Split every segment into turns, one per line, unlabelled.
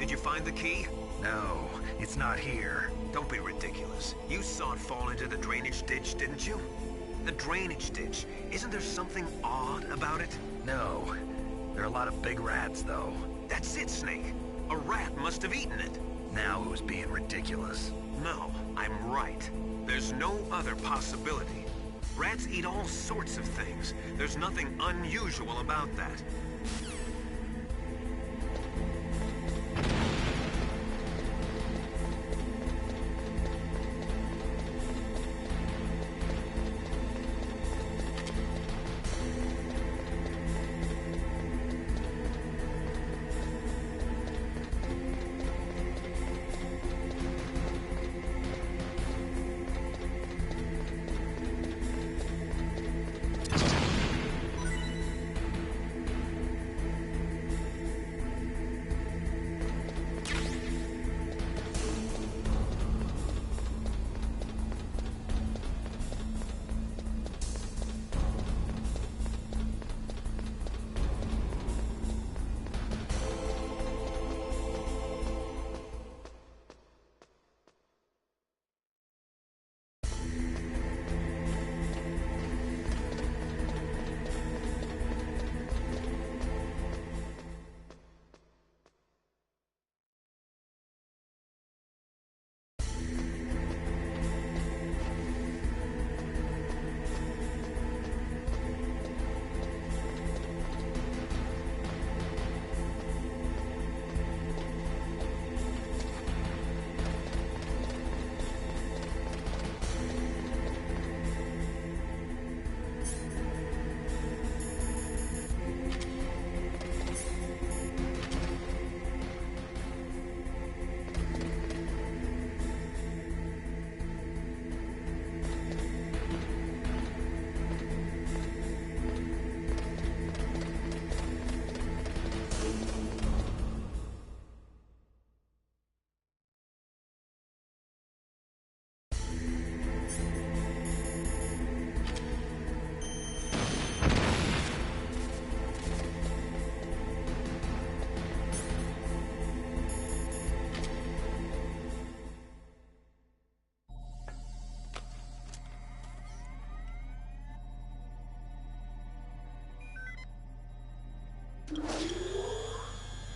Did you find the key?
No, it's not here.
Don't be ridiculous. You saw it fall into the drainage ditch, didn't you? The drainage ditch. Isn't there something odd about it?
No. There are a lot of big rats, though.
That's it, Snake. A rat must have eaten it.
Now who's being ridiculous?
No, I'm right. There's no other possibility. Rats eat all sorts of things. There's nothing unusual about that.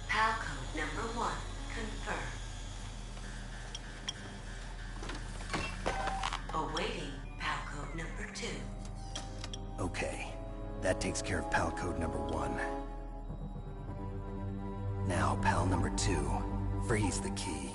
PAL code number 1, confirmed. Awaiting PAL code number 2.
Okay, that takes care of PAL code number 1. Now, PAL number 2. Freeze the key.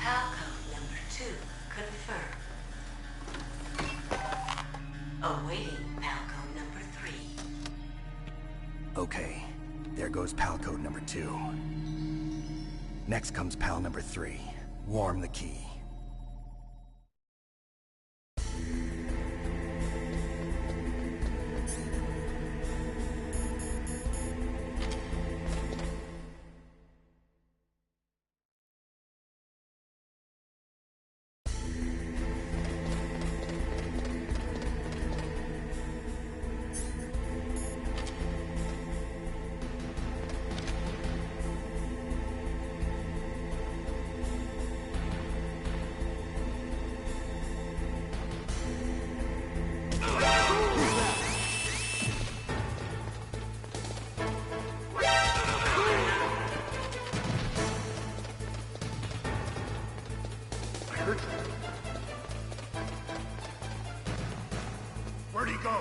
Palcode number 2 confirmed. Awaiting Palcode number 3.
Okay, there goes pal code number 2. Next comes pal number 3. Warm the key.
Where'd he go?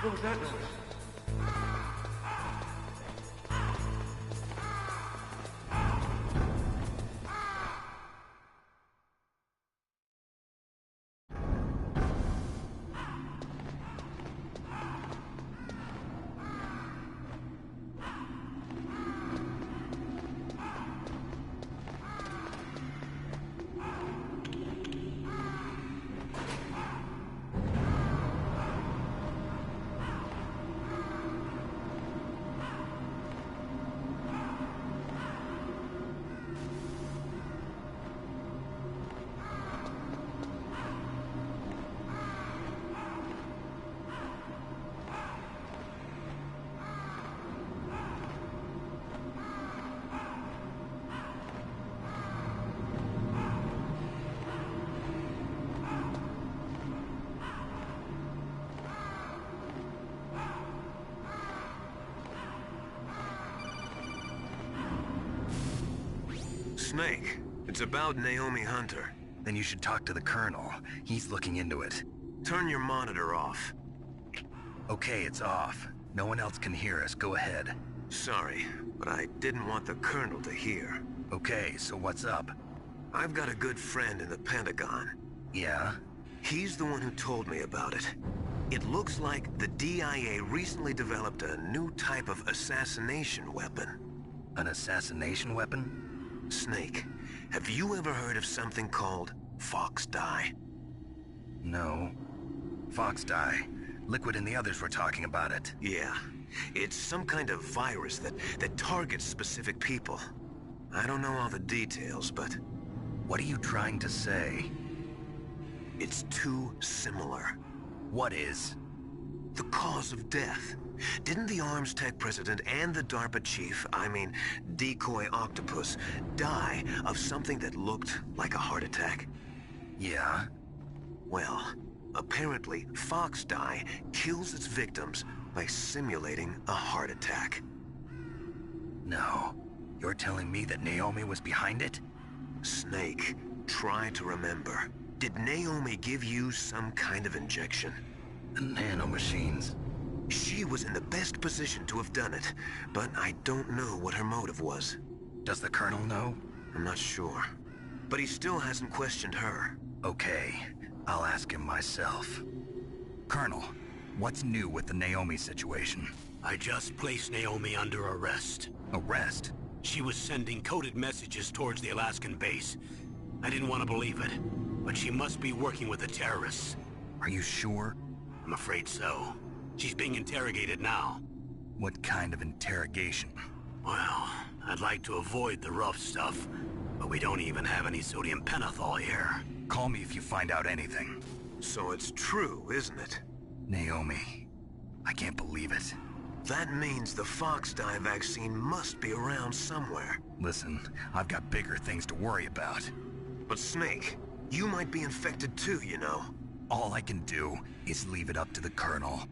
What was that noise?
Snake, it's about Naomi Hunter.
Then you should talk to the Colonel. He's looking into it.
Turn your monitor off.
Okay, it's off. No one else can hear us. Go ahead.
Sorry, but I didn't want the Colonel to hear.
Okay, so what's up?
I've got a good friend in the Pentagon.
Yeah?
He's the one who told me about it. It looks like the DIA recently developed a new type of assassination weapon.
An assassination weapon?
Snake, have you ever heard of something called fox dye?
No. Fox dye. Liquid and the others were talking about it.
Yeah. It's some kind of virus that targets specific people. I don't know all the details, but...
What are you trying to say?
It's too similar.
What is?
The cause of death. Didn't the Arms Tech president and the DARPA chief, I mean, Decoy Octopus, die of something that looked like a heart attack?
Yeah?
Well, apparently, fox dye kills its victims by simulating a heart attack.
No. You're telling me that Naomi was behind it?
Snake, try to remember. Did Naomi give you some kind of injection?
The nanomachines.
She was in the best position to have done it, but I don't know what her motive was.
Does the Colonel know?
I'm not sure. But he still hasn't questioned her.
Okay, I'll ask him myself. Colonel, what's new with the Naomi situation?
I just placed Naomi under arrest.
Arrest?
She was sending coded messages towards the Alaskan base. I didn't want to believe it, but she must be working with the terrorists.
Are you sure?
I'm afraid so. She's being interrogated now.
What kind of interrogation?
Well, I'd like to avoid the rough stuff, but we don't even have any sodium pentothal here.
Call me if you find out anything.
So it's true, isn't it?
Naomi, I can't believe it.
That means the fox dye vaccine must be around somewhere.
Listen, I've got bigger things to worry about.
But Snake, you might be infected too, you know.
All I can do is leave it up to the Colonel.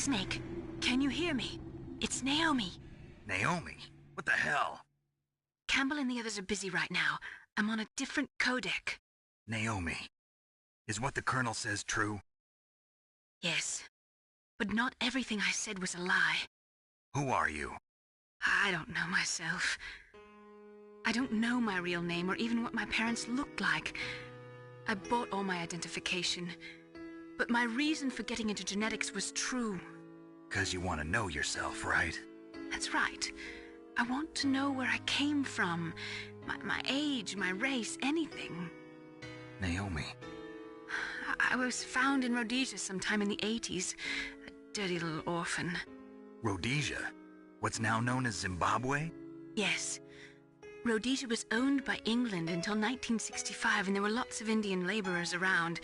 Snake, can you hear me? It's Naomi.
Naomi? What the hell?
Campbell and the others are busy right now. I'm on a different codec.
Naomi, is what the Colonel says true?
Yes, but not everything I said was a lie.
Who are you?
I don't know myself. I don't know my real name or even what my parents looked like. I bought all my identification, but my reason for getting into genetics was true.
'Cause you want to know yourself, right?
That's right. I want to know where I came from, my age, my race, anything.
Naomi.
I was found in Rhodesia sometime in the 80s, a dirty little orphan.
Rhodesia? What's now known as Zimbabwe?
Yes. Rhodesia was owned by England until 1965, and there were lots of Indian laborers around.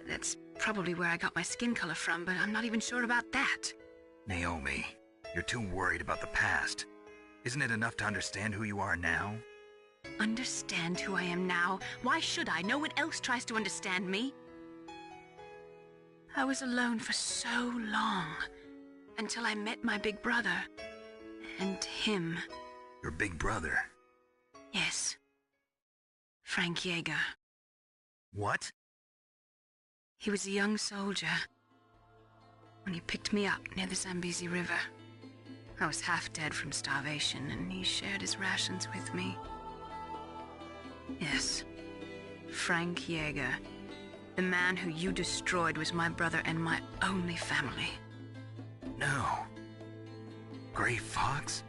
That's probably where I got my skin color from, but I'm not even sure about that.
Naomi, you're too worried about the past. Isn't it enough to understand who you are now?
Understand who I am now? Why should I? No one else tries to understand me. I was alone for so long, until I met my big brother. And him.
Your big brother?
Yes. Frank Yeager.
What?
He was a young soldier when he picked me up near the Zambezi River. I was half dead from starvation, and he shared his rations with me. Yes, Frank Yeager. The man who you destroyed was my brother and my only family.
No. Gray Fox?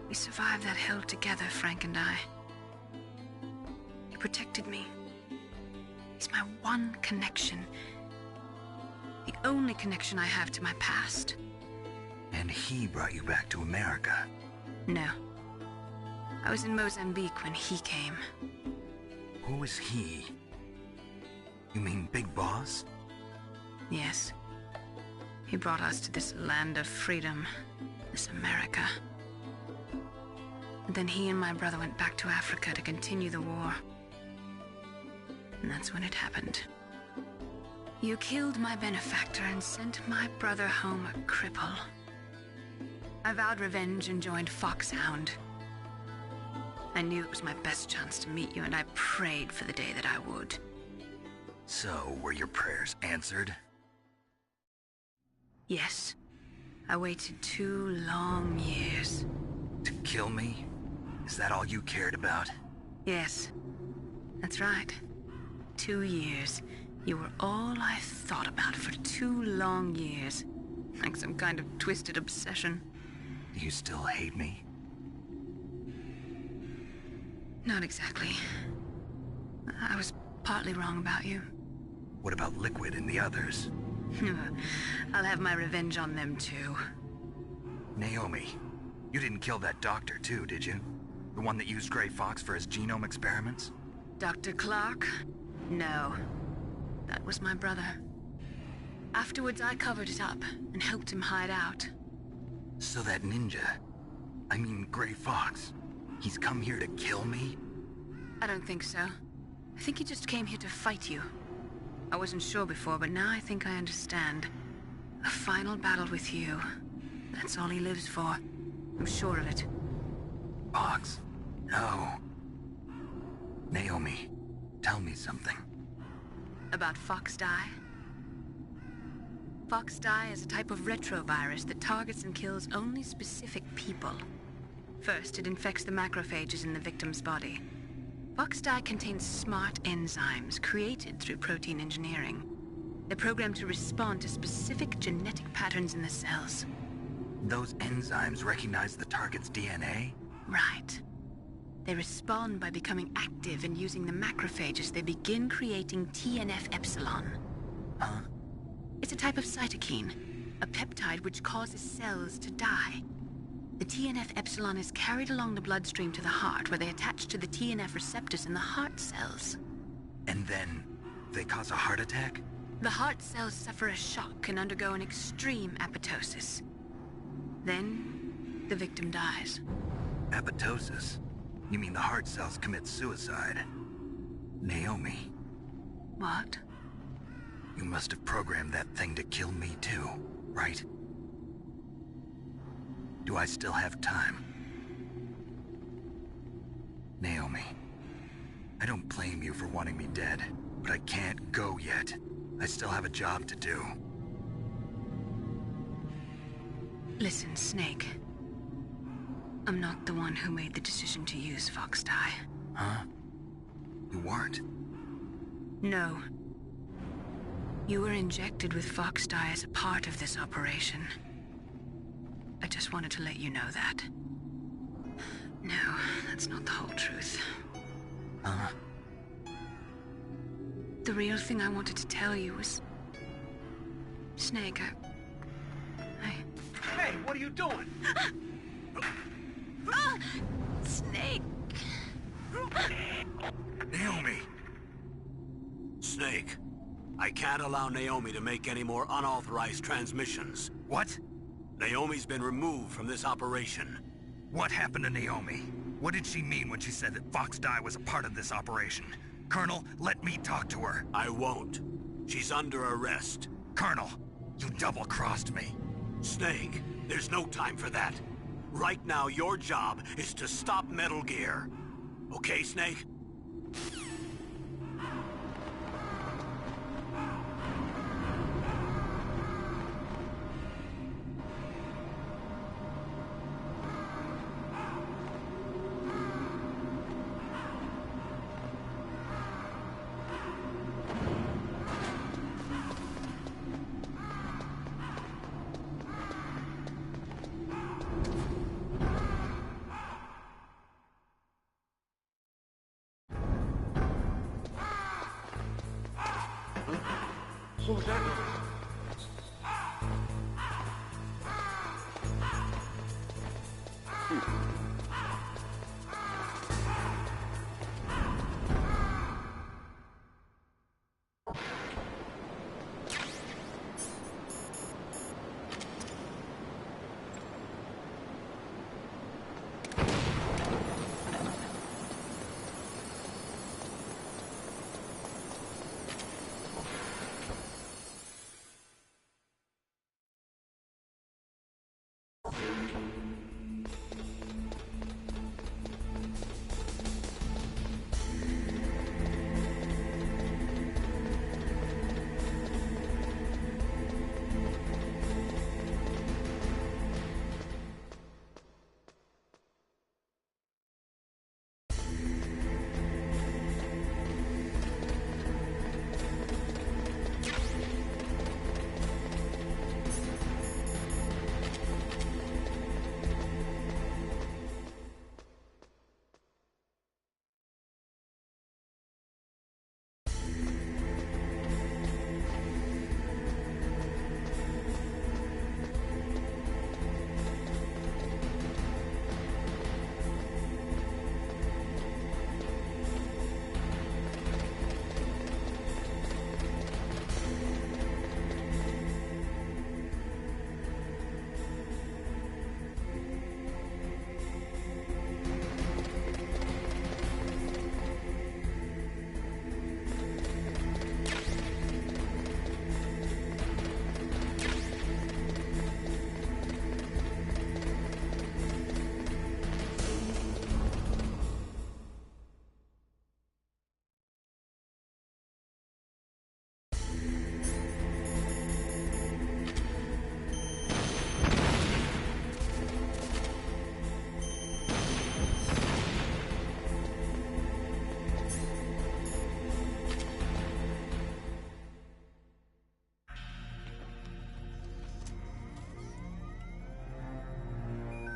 We survived that hell together, Frank and I. He protected me. He's my one connection. The only connection I have to my past.
And he brought you back to America?
No. I was in Mozambique when he came.
Who is he? You mean Big Boss?
Yes. He brought us to this land of freedom, this America. And then he and my brother went back to Africa to continue the war. And that's when it happened. You killed my benefactor and sent my brother home a cripple. I vowed revenge and joined Foxhound. I knew it was my best chance to meet you, and I prayed for the day that I would.
So, were your prayers answered?
Yes. I waited 2 long years.
To kill me? Is that all you cared about?
Yes. That's right. 2 years. You were all I thought about for 2 long years. Like some kind of twisted obsession.
Do you still hate me?
Not exactly. I was partly wrong about you.
What about Liquid and the others?
I'll have my revenge on them too.
Naomi, you didn't kill that doctor too, did you? The one that used Gray Fox for his genome experiments?
Dr. Clark? No. That was my brother. Afterwards, I covered it up and helped him hide out.
So that ninja, I mean Gray Fox, he's come here to kill me?
I don't think so. I think he just came here to fight you. I wasn't sure before, but now I think I understand. A final battle with you. That's all he lives for. I'm sure of it.
Fox? No. Naomi, tell me something.
About Fox Die? Fox Die is a type of retrovirus that targets and kills only specific people. First, it infects the macrophages in the victim's body. Fox Die contains smart enzymes created through protein engineering. They're programmed to respond to specific genetic patterns in the cells.
Those enzymes recognize the target's DNA?
Right. They respond by becoming active and using the macrophages. They begin creating TNF-epsilon.
Huh?
It's a type of cytokine, a peptide which causes cells to die. The TNF-epsilon is carried along the bloodstream to the heart, where they attach to the TNF receptors in the heart cells.
And then they cause a heart attack?
The heart cells suffer a shock and undergo an extreme apoptosis. Then, the victim dies.
Apoptosis? You mean the heart cells commit suicide? Naomi.
What?
You must have programmed that thing to kill me too, right? Do I still have time? Naomi, I don't blame you for wanting me dead, but I can't go yet. I still have a job to do.
Listen, Snake. I'm not the one who made the decision to use Fox dye.
Huh? You weren't?
No. You were injected with Fox dye as a part of this operation. I just wanted to let you know that. No, that's not the whole truth.
Huh?
The real thing I wanted to tell you was... Snake,
Hey, what are you doing?
Snake!
Naomi!
Snake, I can't allow Naomi to make any more unauthorized transmissions.
What?
Naomi's been removed from this operation.
What happened to Naomi? What did she mean when she said that Fox dye was a part of this operation? Colonel, let me talk to her.
I won't. She's under arrest.
Colonel, you double-crossed me.
Snake, there's no time for that. Right now, your job is to stop Metal Gear. Okay, Snake?
Who's that noise?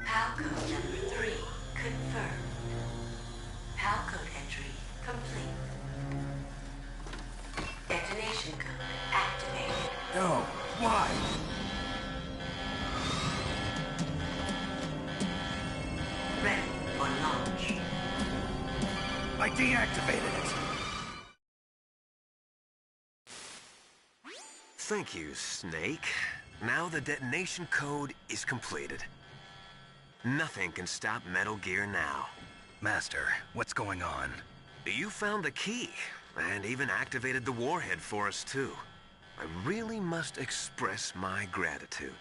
Palcode number 3 confirmed. Palcode entry complete. Detonation code activated.
No, why?
Ready for launch.
I deactivated it.
Thank you, Snake. Now the detonation code is completed. Nothing can stop Metal Gear now.
Master, what's going on?
You found the key, and even activated the warhead for us, too. I really must express my gratitude.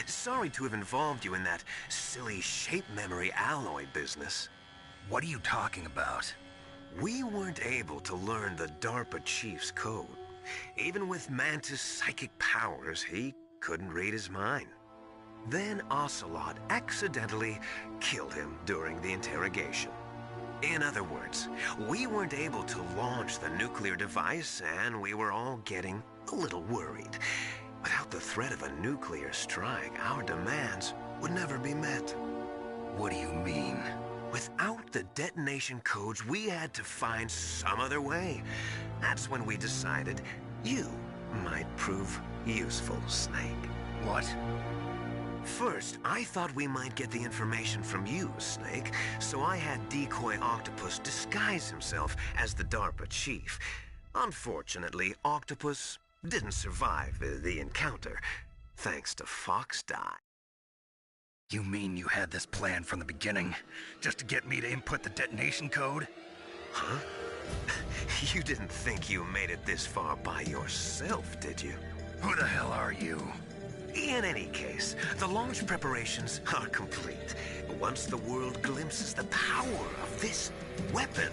Sorry to have involved you in that silly shape memory alloy business.
What are you talking about?
We weren't able to learn the DARPA chief's code. Even with Mantis' psychic powers, he couldn't read his mind. Then Ocelot accidentally killed him during the interrogation. In other words, we weren't able to launch the nuclear device, and we were all getting a little worried. Without the threat of a nuclear strike, our demands would never be met.
What do you mean?
Without the detonation codes, we had to find some other way. That's when we decided you might prove useful, Snake.
What?
First, I thought we might get the information from you, Snake, so I had Decoy Octopus disguise himself as the DARPA chief. Unfortunately, Octopus didn't survive the encounter, thanks to Fox Die.
You mean you had this plan from the beginning, just to get me to input the detonation code?
Huh? You didn't think you made it this far by yourself, did you?
Who the hell are you?
In any case, the launch preparations are complete. Once the world glimpses the power of this weapon,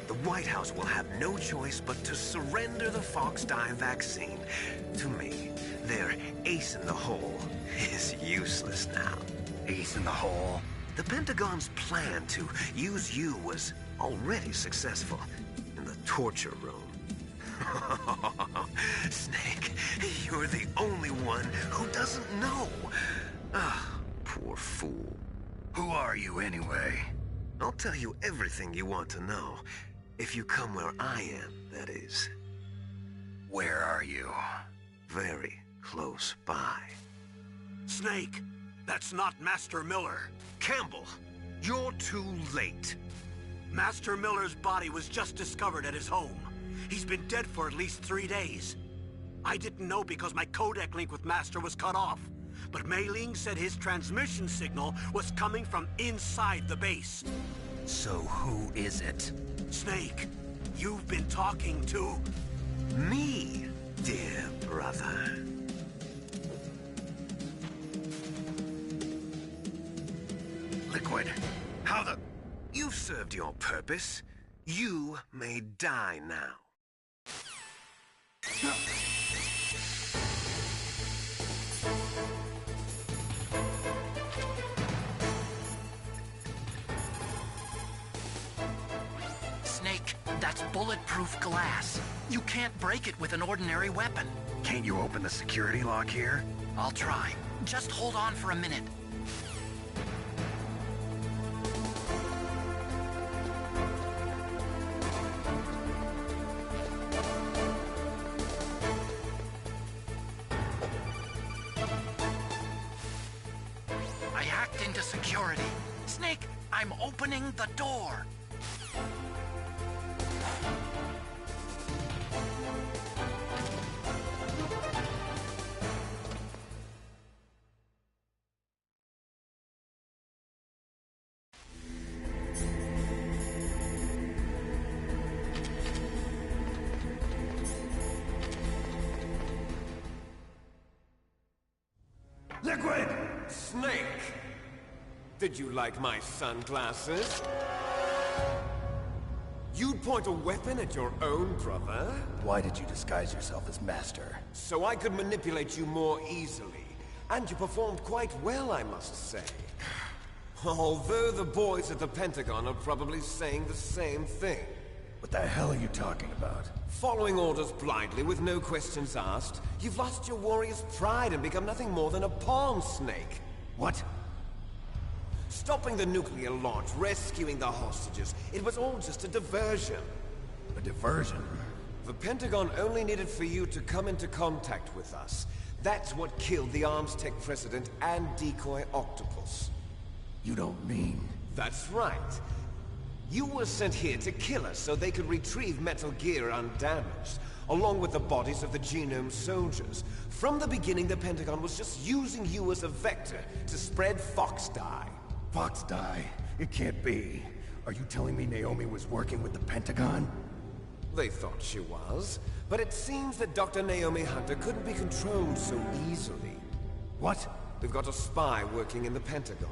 the White House will have no choice but to surrender the Fox Die vaccine to me. Their ace in the hole is useless now.
Ace in the hole?
The Pentagon's plan to use you was already successful in the torture room. Snake, you're the only one who doesn't know. Ah, poor fool.
Who are you anyway?
I'll tell you everything you want to know. If you come where I am, that is.
Where are you?
Very close by.
Snake, that's not Master Miller.
Campbell, you're too late.
Master Miller's body was just discovered at his home. He's been dead for at least 3 days. I didn't know because my codec link with Master was cut off. But Mei Ling said his transmission signal was coming from inside the base.
So who is it?
Snake, you've been talking to...
Me, dear brother.
Liquid, how the...
You've served your purpose. You may die now.
Snake, that's bulletproof glass. You can't break it with an ordinary weapon.
Can't you open the security lock here?
I'll try. Just hold on for a minute. I hacked into security. Snake, I'm opening the door.
Liquid!
Snake! Did you like my sunglasses? You'd point a weapon at your own brother?
Why did you disguise yourself as Master?
So I could manipulate you more easily. And you performed quite well, I must say. Although the boys at the Pentagon are probably saying the same thing.
What the hell are you talking about?
Following orders blindly with no questions asked, you've lost your warrior's pride and become nothing more than a pawn, Snake.
What?
Stopping the nuclear launch, rescuing the hostages, it was all just a diversion.
A diversion?
The Pentagon only needed for you to come into contact with us. That's what killed the Arms Tech President and Decoy Octopus.
You don't mean...
That's right. You were sent here to kill us so they could retrieve Metal Gear undamaged, along with the bodies of the Genome soldiers. From the beginning, the Pentagon was just using you as a vector to spread Fox Die.
Fox Die? It can't be. Are you telling me Naomi was working with the Pentagon?
They thought she was, But it seems that Dr. Naomi Hunter couldn't be controlled so easily.
What?
We've got a spy working in the Pentagon.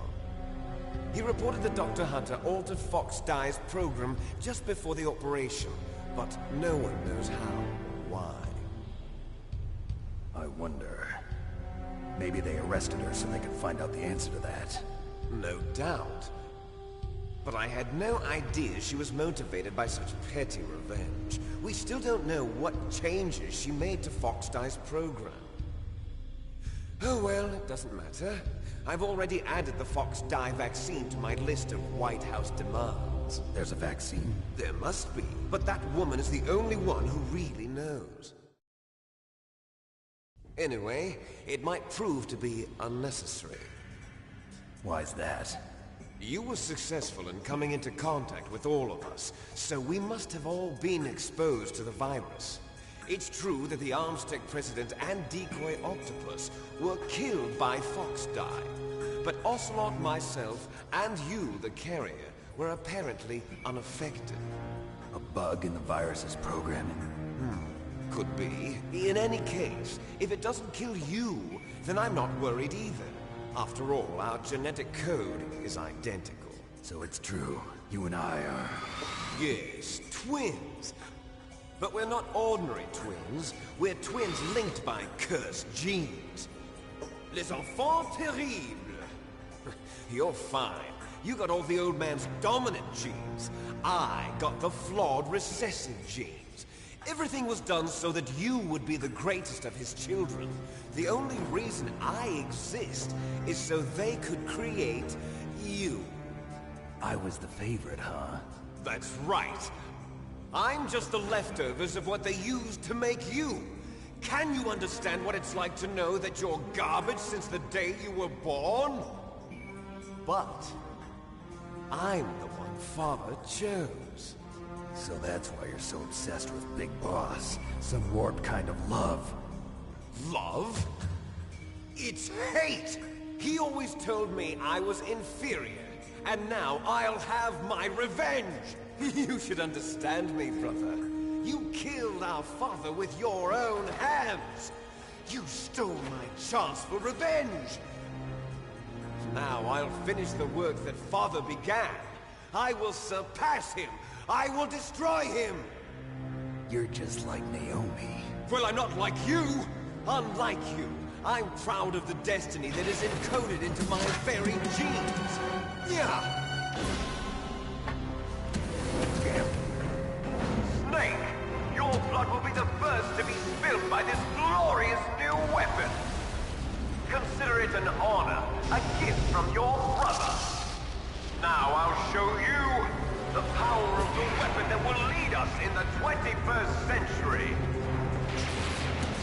He reported that Dr. Hunter altered Fox Dye's program just before the operation, but no one knows how or why.
I wonder... maybe they arrested her so they could find out the answer to that.
No doubt. But I had no idea she was motivated by such petty revenge. We still don't know what changes she made to Fox Dye's program. Oh well, it doesn't matter. I've already added the Fox Dye vaccine to my list of White House demands.
There's a vaccine?
There must be, but that woman is the only one who really knows. Anyway, it might prove to be unnecessary.
Why's that?
You were successful in coming into contact with all of us, so we must have all been exposed to the virus. It's true that the Armstech President and Decoy Octopus were killed by Fox Dye, but Ocelot, myself, and you, the carrier, were apparently unaffected.
A bug in the virus's programming?
Could be. In any case, if it doesn't kill you, then I'm not worried either. After all, our genetic code is identical.
So it's true. You and I are...
Yes, twins. But we're not ordinary twins. We're twins linked by cursed genes. Les enfants terribles. You're fine. You got all the old man's dominant genes. I got the flawed recessive genes. Everything was done so that you would be the greatest of his children. The only reason I exist is so they could create you.
I was the favorite, huh?
That's right. I'm just the leftovers of what they used to make you. Can you understand what it's like to know that you're garbage since the day you were born? But I'm the one Father chose.
So that's why you're so obsessed with Big Boss. Some warped kind of love.
Love? It's hate! He always told me I was inferior, and now I'll have my revenge! You should understand me, brother. You killed our father with your own hands! You stole my chance for revenge! Now I'll finish the work that Father began. I will surpass him! I will destroy him!
You're just like Naomi.
Well, I'm not like you! Unlike you, I'm proud of the destiny that is encoded into my very genes! Yeah! Snake! Your blood will be the first to be spilled by this glorious new weapon! Consider it an honor, a gift from your brother! Now I'll show you the power of the weapon that will lead us in the 21st century!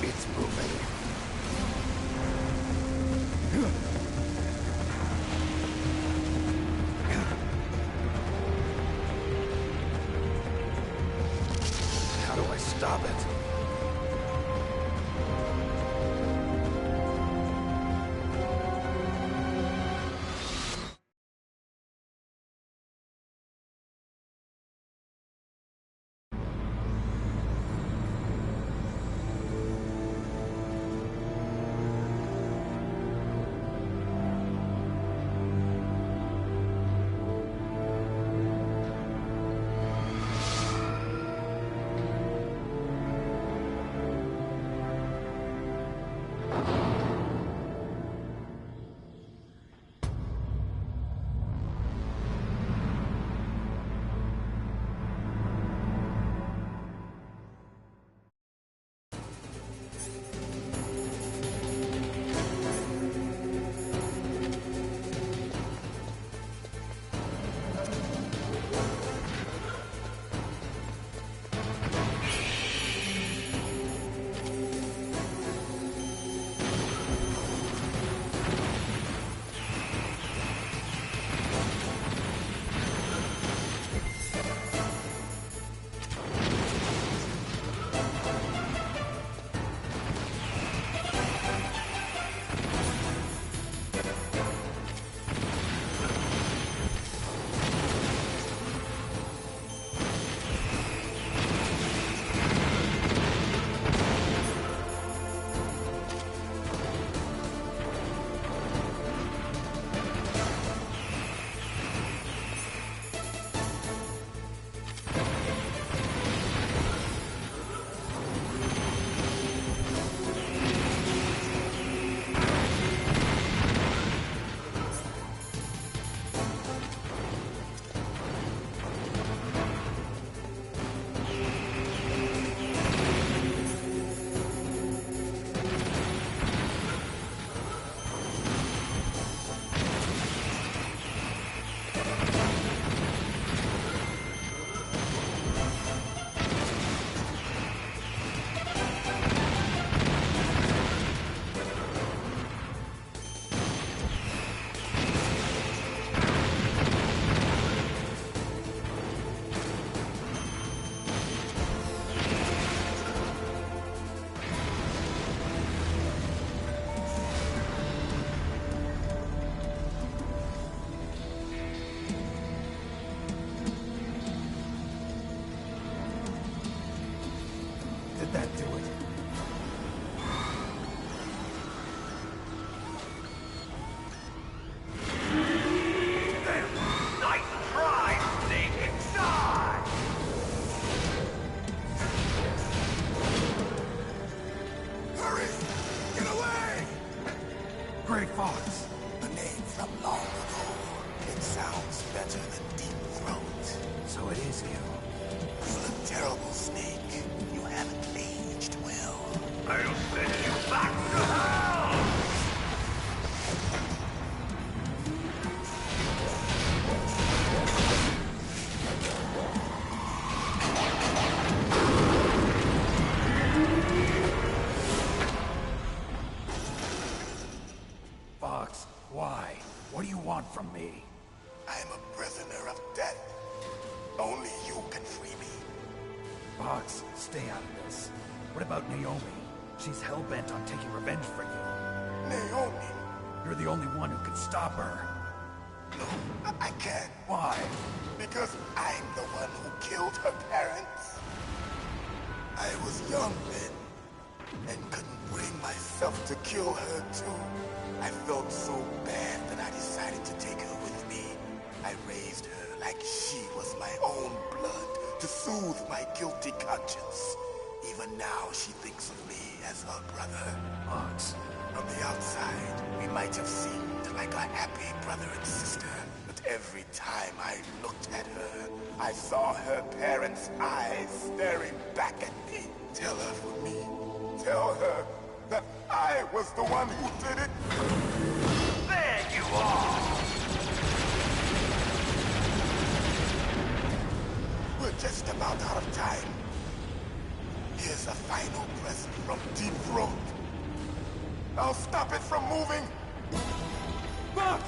It's moving. How do I stop it? So it is you.
You look terrible, Snake. You haven't aged well.
I'll send you back to hell!
Fox, why? What do you want from me?
I'm a prisoner of death. Only you can free me.
Fox, stay out of this. What about Naomi? She's hell-bent on taking revenge for you.
Naomi?
You're the only one who can stop her.
No, I can't.
Why?
Because I'm the one who killed her parents. I was young then, and couldn't bring myself to kill her too. I felt so bad that I decided to take her with me. I raised her like she was my own blood, to soothe my guilty conscience. Even now, she thinks of me as her brother.
Fox.
From the outside, we might have seemed like a happy brother and sister, but every time I looked at her, I saw her parents' eyes staring back at me. Tell her for me. Tell her that I was the one who did it.
There you are!
We're just about out of time. Here's a final present from Deep Throat. I'll stop it from moving. Fox!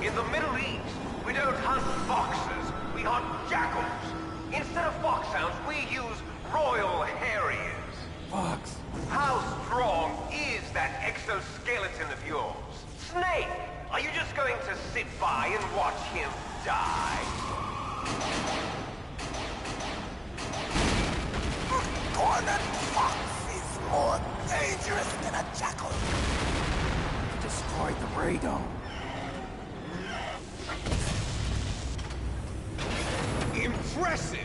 In the Middle East, we don't hunt foxes, we hunt jackals. Instead of foxhounds, we use royal harriers.
Fox!
How strong is that exoskeleton of yours? Snake, are you just going to sit by and watch him die?
Cornered fox is more dangerous than a jackal.
Destroyed the radome.
Impressive!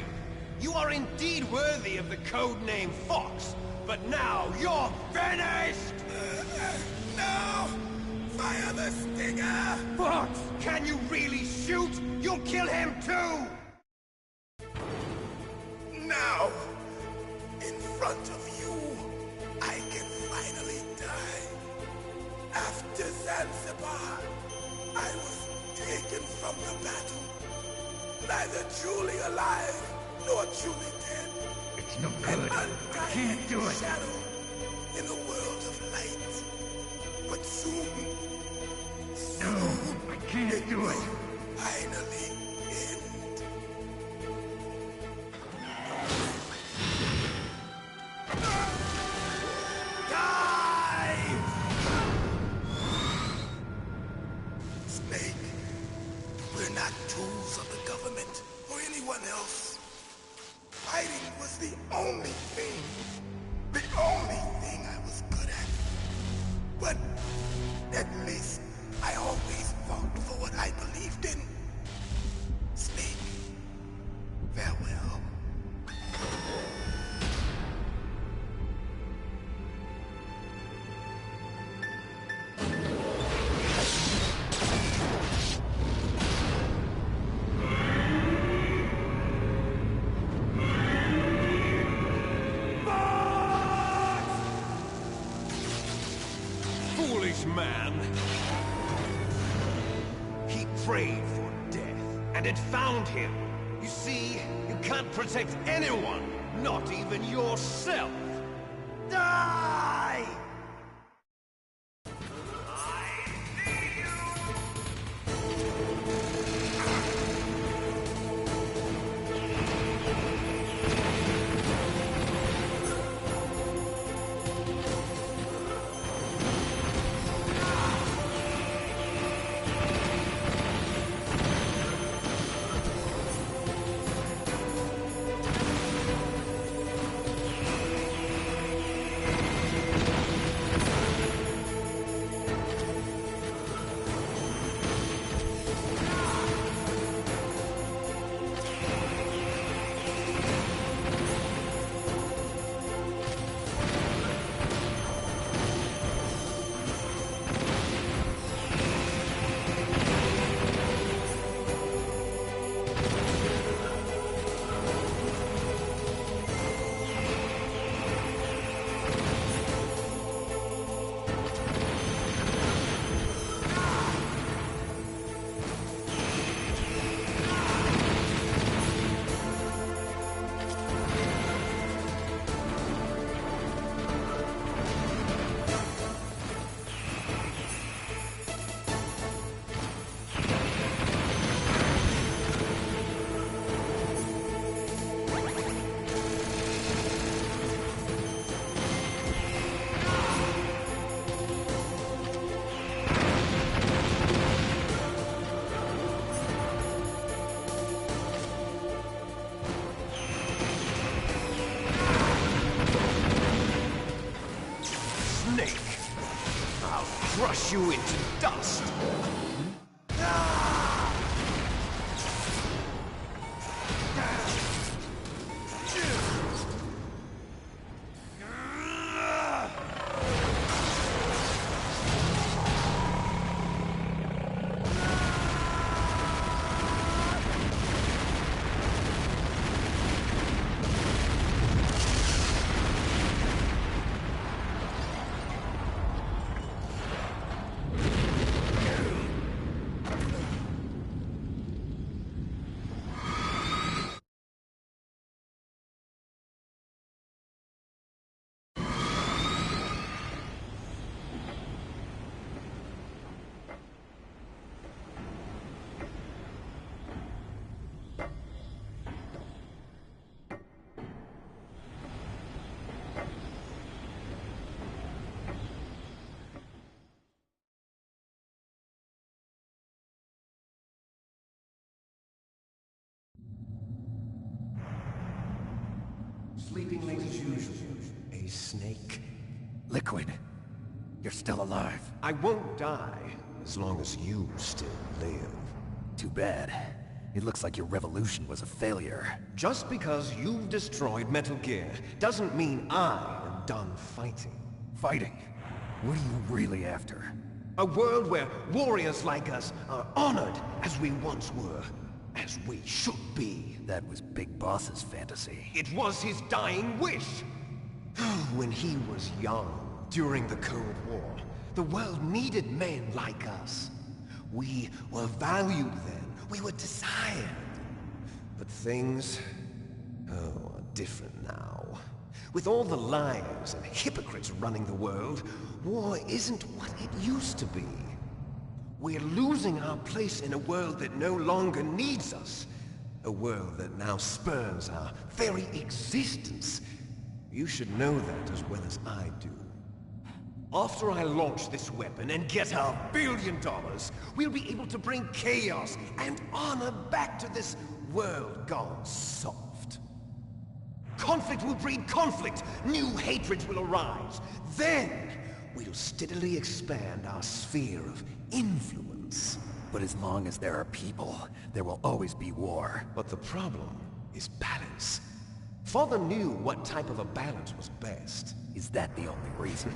You are indeed worthy of the code name Fox, but now you're finished!
No! Fire the stinger!
Fox! Can you really shoot? You'll kill him too!
Now, in front of you, I can finally die. After Zanzibar, I was taken from the battle. Neither truly alive, nor truly dead.
It's no
An
good. I can't do it.
shadow in a world of light. But soon,
No, I can't do it.
finally end. Die! Snake, we're not tools of the government or anyone else. Fighting was the only thing I was good at. But at least I always fought for what I believed in. Snake, farewell.
Foolish man. He prayed for death, and it found him. You see, you can't protect anyone, not even yourself. Die! snake! I'll crush you into dust! Sleeping late as usual. A snake.
Liquid, you're still alive.
I won't die as long as you still live.
Too bad. It looks like your revolution was a failure.
Just because you've destroyed Metal Gear doesn't mean I am done fighting.
Fighting? What are you really after?
A world where warriors like us are honored as we once were, as we should be.
That was Big Boss's fantasy.
It was his dying wish. When he was young, during the Cold War, the world needed men like us. We were valued then. We were desired. But things, are different now. With all the liars and hypocrites running the world, war isn't what it used to be. We're losing our place in a world that no longer needs us. A world that now spurns our very existence. You should know that as well as I do. After I launch this weapon and get our $1 billion, we'll be able to bring chaos and honor back to this world gone soft. Conflict will breed conflict. New hatreds will arise. Then, we'll steadily expand our sphere of influence.
But as long as there are people, there will always be war.
But the problem is balance. Father knew what type of a balance was best.
Is that the only reason?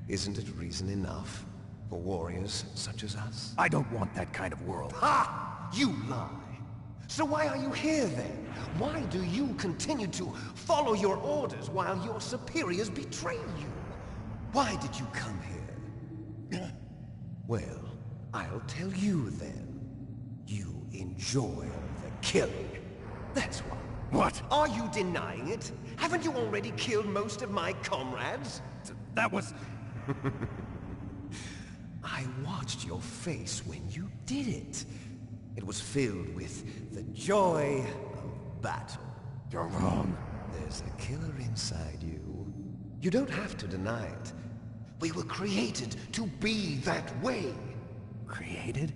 Isn't it reason enough for warriors such as us?
I don't want that kind of world.
Ha! You lie! So why are you here then? Why do you continue to follow your orders while your superiors betray you? Why did you come here? Well, I'll tell you then. You enjoy the killing. That's why.
What?
Are you denying it? Haven't you already killed most of my comrades?
That was...
I watched your face when you did it. It was filled with the joy of battle.
You're wrong.
There's a killer inside you. You don't have to deny it. We were created to be that way.
Created?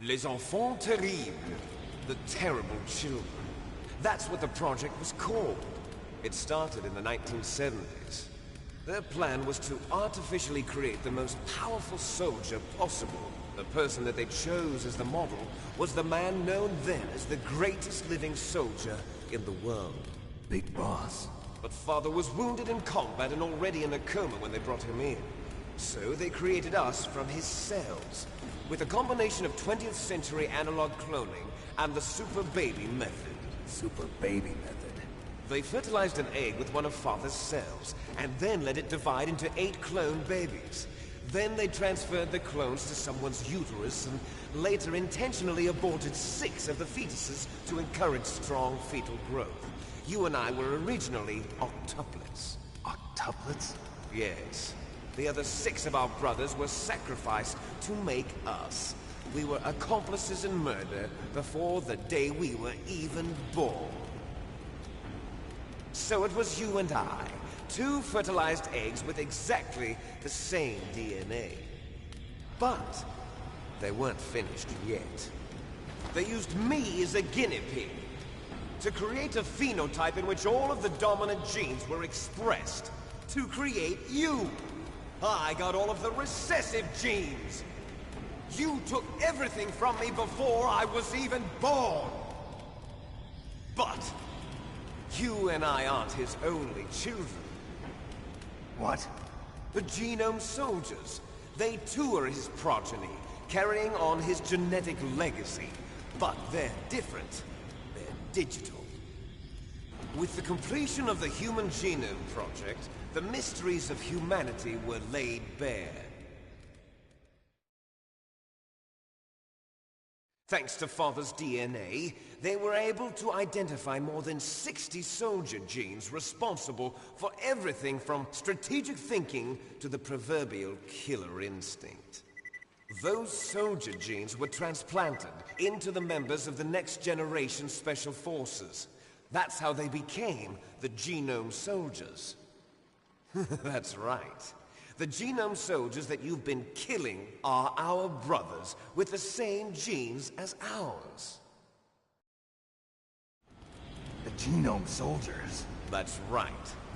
Les Enfants Terribles. The Terrible Children. That's what the project was called. It started in the 1970s. Their plan was to artificially create the most powerful soldier possible. The person that they chose as the model was the man known then as the greatest living soldier in the world.
Big Boss.
But Father was wounded in combat and already in a coma when they brought him in. So they created us from his cells, with a combination of 20th century analog cloning and the super baby method.
Super baby method.
They fertilized an egg with one of Father's cells, and then let it divide into 8 clone babies. Then they transferred the clones to someone's uterus, and later intentionally aborted 6 of the fetuses to encourage strong fetal growth. You and I were originally octuplets.
Octuplets?
Yes. The other 6 of our brothers were sacrificed to make us. We were accomplices in murder before the day we were even born. So it was you and I, 2 fertilized eggs with exactly the same DNA. But they weren't finished yet. They used me as a guinea pig to create a phenotype in which all of the dominant genes were expressed. To create you. I got all of the recessive genes. You took everything from me before I was even born. But you and I aren't his only children.
What?
The Genome Soldiers. They too are his progeny, carrying on his genetic legacy. But they're different. They're digital. With the completion of the Human Genome Project, the mysteries of humanity were laid bare. Thanks to Father's DNA, they were able to identify more than 60 soldier genes responsible for everything from strategic thinking to the proverbial killer instinct. Those soldier genes were transplanted into the members of the next generation Special Forces. That's how they became the Genome Soldiers. That's right. The Genome Soldiers that you've been killing are our brothers with the same genes as ours.
The Genome Soldiers?
That's right.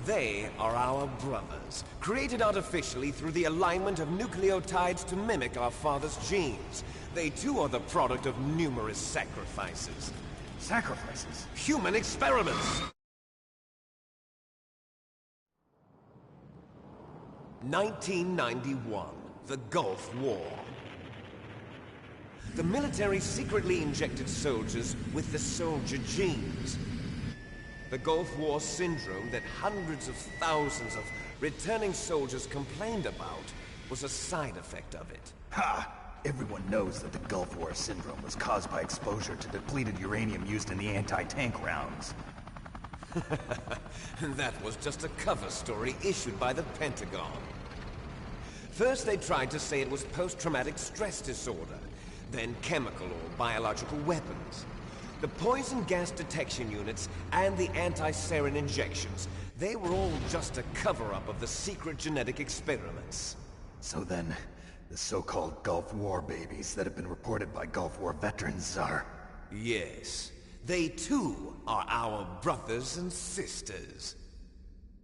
They are our brothers, created artificially through the alignment of nucleotides to mimic our father's genes. They too are the product of numerous sacrifices.
Sacrifices?
Human experiments! 1991, the Gulf War. The military secretly injected soldiers with the soldier genes. The Gulf War syndrome that hundreds of thousands of returning soldiers complained about was a side effect of it.
Ha! Everyone knows that the Gulf War syndrome was caused by exposure to depleted uranium used in the anti-tank rounds.
That was just a cover story issued by the Pentagon. First they tried to say it was post-traumatic stress disorder, then chemical or biological weapons. The poison gas detection units and the anti-sarin injections, they were all just a cover-up of the secret genetic experiments.
So then, the so-called Gulf War babies that have been reported by Gulf War veterans are...
Yes. They too are our brothers and sisters.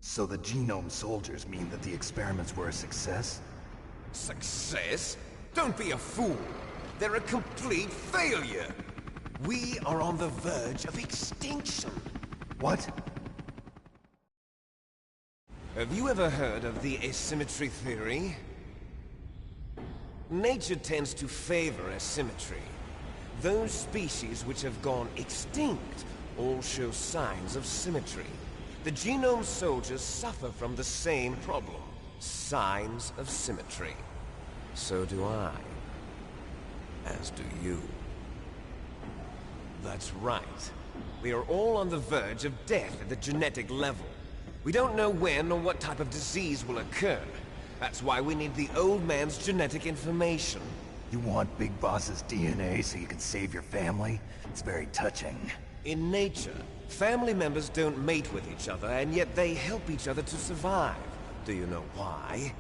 So the Genome Soldiers mean that the experiments were a success?
Success? Don't be a fool. They're a complete failure. We are on the verge of extinction.
What?
Have you ever heard of the asymmetry theory? Nature tends to favor asymmetry. Those species which have gone extinct all show signs of symmetry. The Genome Soldiers suffer from the same problem. Signs of symmetry. So do I. As do you. That's right. We are all on the verge of death at the genetic level. We don't know when or what type of disease will occur. That's why we need the old man's genetic information.
You want Big Boss's DNA so you can save your family? It's very touching.
In nature, family members don't mate with each other, and yet they help each other to survive. Do you know why?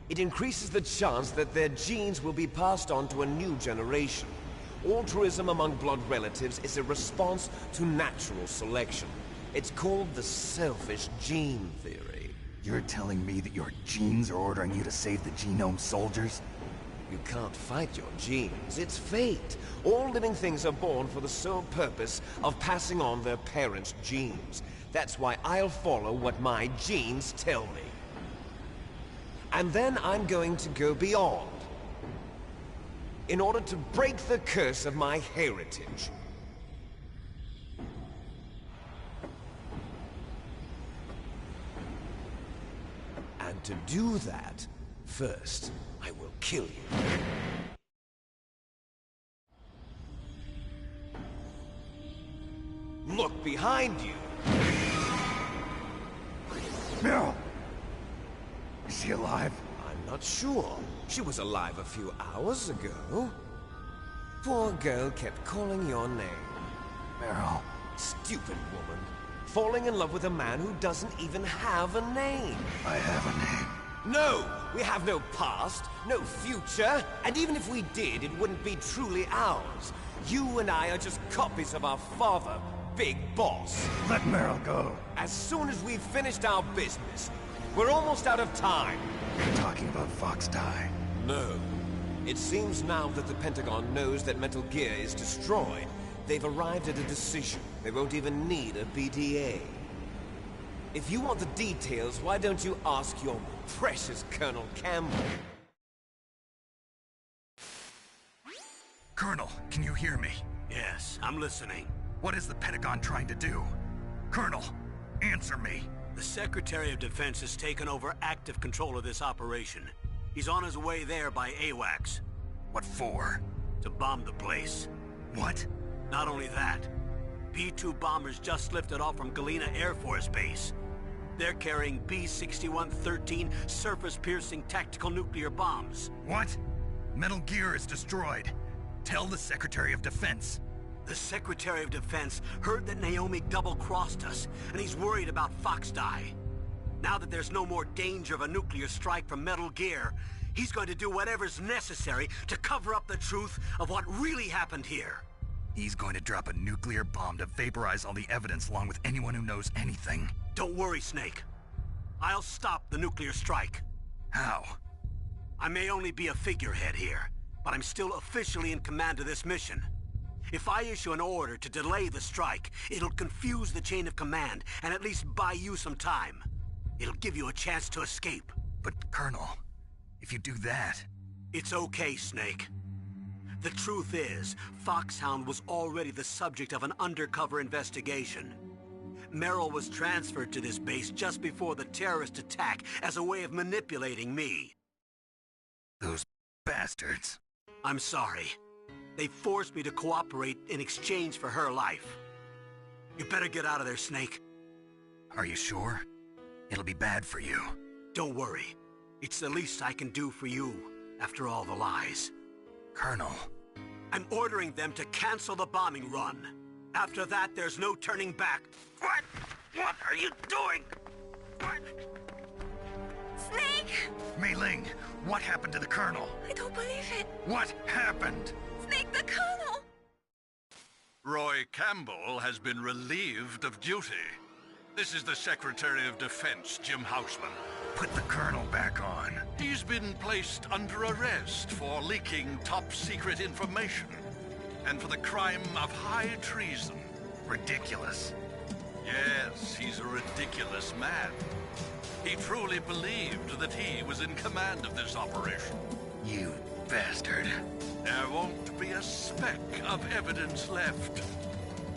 It increases the chance that their genes will be passed on to a new generation. Altruism among blood relatives is a response to natural selection. It's called the selfish gene theory.
You're telling me that your genes are ordering you to save the Genome Soldiers?
You can't fight your genes. It's fate. All living things are born for the sole purpose of passing on their parents' genes. That's why I'll follow what my genes tell me. And then I'm going to go beyond. In order to break the curse of my heritage. And to do that, first, I will kill you. Look behind you!
Meryl! Is she alive?
I'm not sure. She was alive a few hours ago. Poor girl kept calling your name.
Meryl.
Stupid woman. Falling in love with a man who doesn't even have a name.
I have a name.
No! We have no past, no future, and even if we did, it wouldn't be truly ours. You and I are just copies of our father, Big Boss.
Let Meryl go.
As soon as we've finished our business, we're almost out of time.
You're talking about Fox Die.
No. It seems now that the Pentagon knows that Metal Gear is destroyed, they've arrived at a decision. They won't even need a BDA. If you want the details, why don't you ask your precious Colonel Campbell?
Colonel, can you hear me?
Yes, I'm listening.
What is the Pentagon trying to do? Colonel, answer me.
The Secretary of Defense has taken over active control of this operation. He's on his way there by AWACS.
What for?
To bomb the place.
What?
Not only that, P-2 bombers just lifted off from Galena Air Force Base. They're carrying B-6113 surface-piercing tactical nuclear bombs.
What? Metal Gear is destroyed. Tell the Secretary of Defense.
The Secretary of Defense heard that Naomi double-crossed us, and he's worried about Fox Die. Now that there's no more danger of a nuclear strike from Metal Gear, he's going to do whatever's necessary to cover up the truth of what really happened here.
He's going to drop a nuclear bomb to vaporize all the evidence along with anyone who knows anything.
Don't worry, Snake. I'll stop the nuclear strike.
How?
I may only be a figurehead here, but I'm still officially in command of this mission. If I issue an order to delay the strike, it'll confuse the chain of command and at least buy you some time. It'll give you a chance to escape.
But, Colonel, if you do that...
It's okay, Snake. The truth is, Foxhound was already the subject of an undercover investigation. Meryl was transferred to this base just before the terrorist attack as a way of manipulating me.
Those bastards.
I'm sorry. They forced me to cooperate in exchange for her life. You better get out of there, Snake.
Are you sure? It'll be bad for you.
Don't worry. It's the least I can do for you, after all the lies.
Colonel.
I'm ordering them to cancel the bombing run. After that, there's no turning back. What? What are you doing? What?
Snake!
Mei Ling, what happened to the Colonel?
I don't believe it.
What happened?
Snake, the Colonel!
Roy Campbell has been relieved of duty. This is the Secretary of Defense, Jim Houseman.
Put the Colonel back on.
He's been placed under arrest for leaking top-secret information and for the crime of high treason.
Ridiculous.
Yes, he's a ridiculous man. He truly believed that he was in command of this operation.
You bastard.
There won't be a speck of evidence left.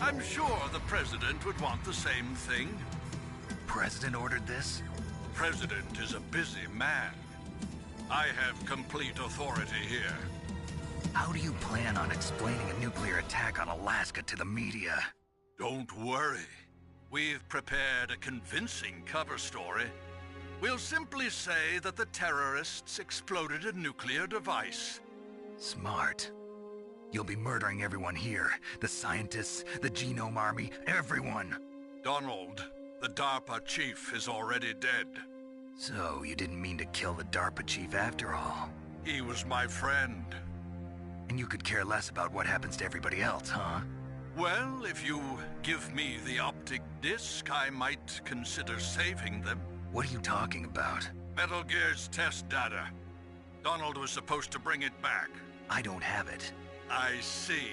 I'm sure the President would want the same thing.
President ordered this?
The President is a busy man. I have complete authority here.
How do you plan on explaining a nuclear attack on Alaska to the media?
Don't worry. We've prepared a convincing cover story. We'll simply say that the terrorists exploded a nuclear device.
Smart. You'll be murdering everyone here. The scientists, the Genome Army, everyone.
Donald, the DARPA chief, is already dead.
So, you didn't mean to kill the DARPA chief after all?
He was my friend.
And you could care less about what happens to everybody else, huh?
Well, if you give me the optic disc, I might consider saving them.
What are you talking about?
Metal Gear's test data. Donald was supposed to bring it back.
I don't have it.
I see.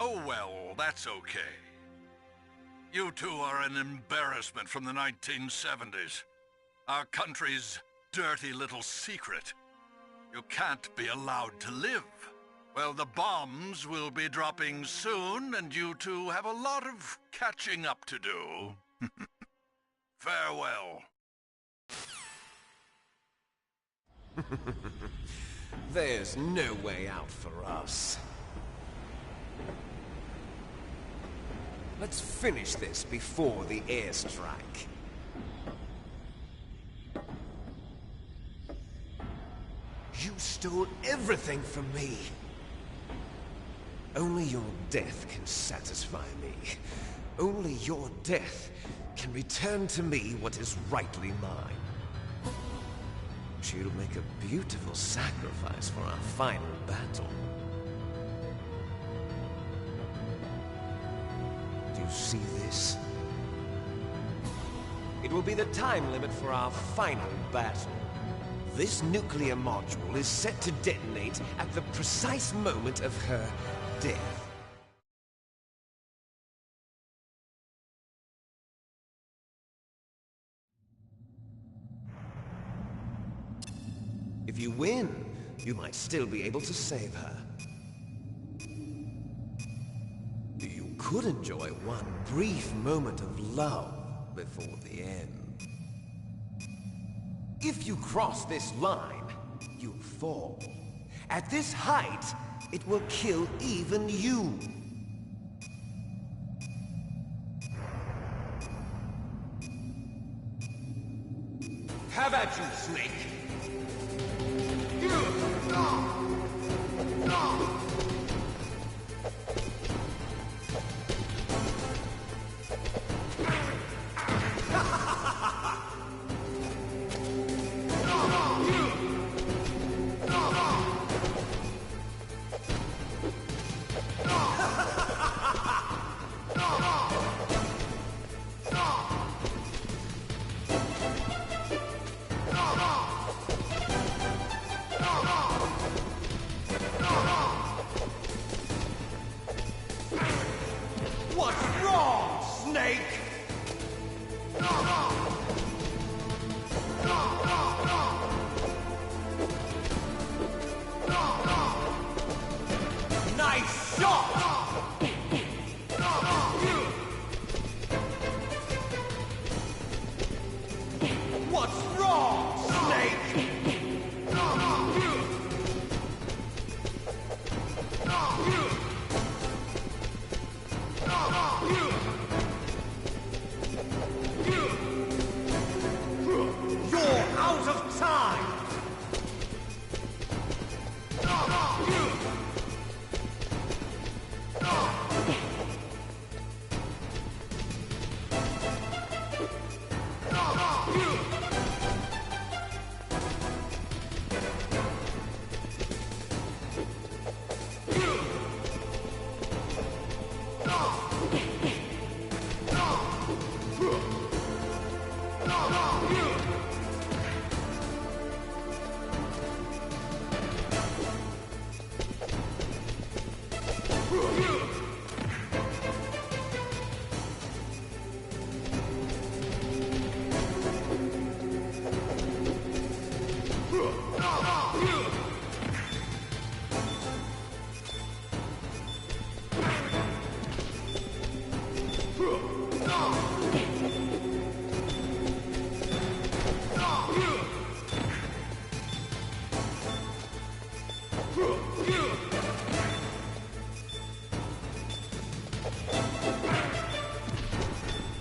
Oh well, that's okay. You two are an embarrassment from the 1970s. Our country's dirty little secret. You can't be allowed to live. Well, the bombs will be dropping soon, and you two have a lot of catching up to do. Farewell.
There's no way out for us. Let's finish this before the airstrike. You stole everything from me. Only your death can satisfy me. Only your death can return to me what is rightly mine. She'll make a beautiful sacrifice for our final battle. see this? It will be the time limit for our final battle. This nuclear module is set to detonate at the precise moment of her death. If you win, you might still be able to save her. You could enjoy one brief moment of love before the end. If you cross this line, you'll fall. At this height, it will kill even you. Have at you, Snake! What's wrong, Snake? Nice shot! What's wrong, Snake? You're out of time!